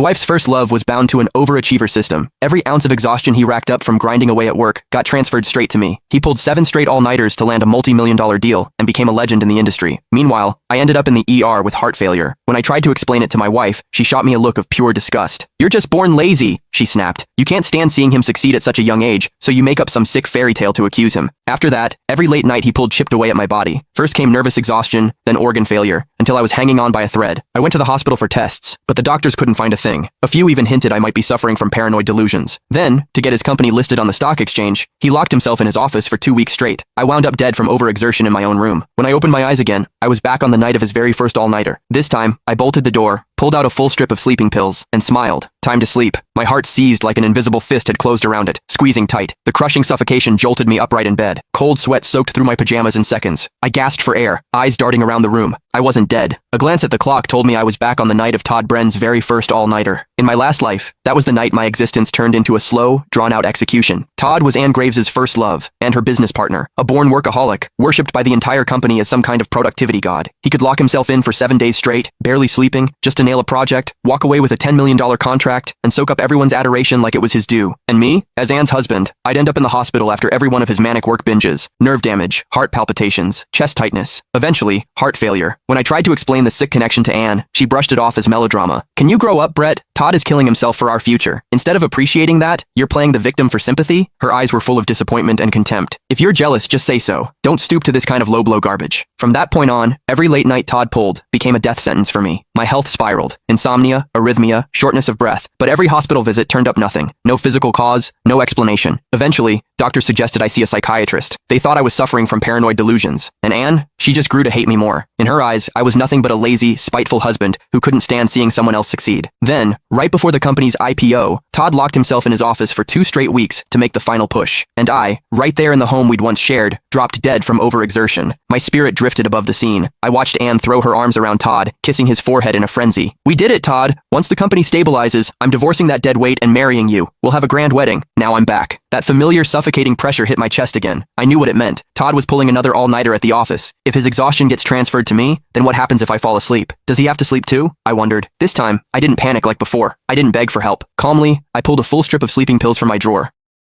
My wife's first love was bound to an overachiever system. Every ounce of exhaustion he racked up from grinding away at work got transferred straight to me. He pulled 7 straight all-nighters to land a multi-million-dollar deal and became a legend in the industry. Meanwhile, I ended up in the ER with heart failure. When I tried to explain it to my wife, she shot me a look of pure disgust. "You're just born lazy," she snapped. "You can't stand seeing him succeed at such a young age, so you make up some sick fairy tale to accuse him." After that, every late night he pulled chipped away at my body. First came nervous exhaustion, then organ failure, until I was hanging on by a thread. I went to the hospital for tests, but the doctors couldn't find a thing. A few even hinted I might be suffering from paranoid delusions. Then, to get his company listed on the stock exchange, he locked himself in his office for 2 weeks straight. I wound up dead from overexertion in my own room. When I opened my eyes again, I was back on the night of his very first all-nighter. This time, I bolted the door, pulled out a full strip of sleeping pills, and smiled. Time to sleep. My heart seized like an invisible fist had closed around it, squeezing tight. The crushing suffocation jolted me upright in bed. Cold sweat soaked through my pajamas in seconds. I gasped for air, eyes darting around the room. I wasn't dead. A glance at the clock told me I was back on the night of Todd Brenn's very first all-nighter. In my last life, that was the night my existence turned into a slow, drawn-out execution. Todd was Ann Graves' first love, and her business partner, a born workaholic, worshipped by the entire company as some kind of productivity god. He could lock himself in for 7 days straight, barely sleeping, just to nail a project, walk away with a $10 million contract, and soak up everyone's adoration like it was his due. And me, as Ann's husband, I'd end up in the hospital after every one of his manic work binges. Nerve damage, heart palpitations, chest tightness, eventually, heart failure. When I tried to explain the sick connection to Ann, she brushed it off as melodrama. "Can you grow up, Brett? Todd is killing himself for our future. Instead of appreciating that, you're playing the victim for sympathy?" Her eyes were full of disappointment and contempt. "If you're jealous, just say so. Don't stoop to this kind of low-blow garbage." From that point on, every late night Todd pulled became a death sentence for me. My health spiraled. Insomnia, arrhythmia, shortness of breath. But every hospital visit turned up nothing. No physical cause, no explanation. Eventually, doctors suggested I see a psychiatrist. They thought I was suffering from paranoid delusions. And Ann? She just grew to hate me more. In her eyes, I was nothing but a lazy, spiteful husband who couldn't stand seeing someone else succeed. Then, right before the company's IPO, Todd locked himself in his office for 2 straight weeks to make the final push. And I, right there in the home we'd once shared, dropped dead from overexertion. My spirit drifted above the scene. I watched Ann throw her arms around Todd, kissing his forehead in a frenzy. "We did it, Todd. Once the company stabilizes, I'm divorcing that dead weight and marrying you. We'll have a grand wedding." Now I'm back. That familiar suffocating pressure hit my chest again. I knew what it meant. Todd was pulling another all-nighter at the office. If his exhaustion gets transferred to me, then what happens if I fall asleep? Does he have to sleep too? I wondered. This time, I didn't panic like before. I didn't beg for help. Calmly, I pulled a full strip of sleeping pills from my drawer,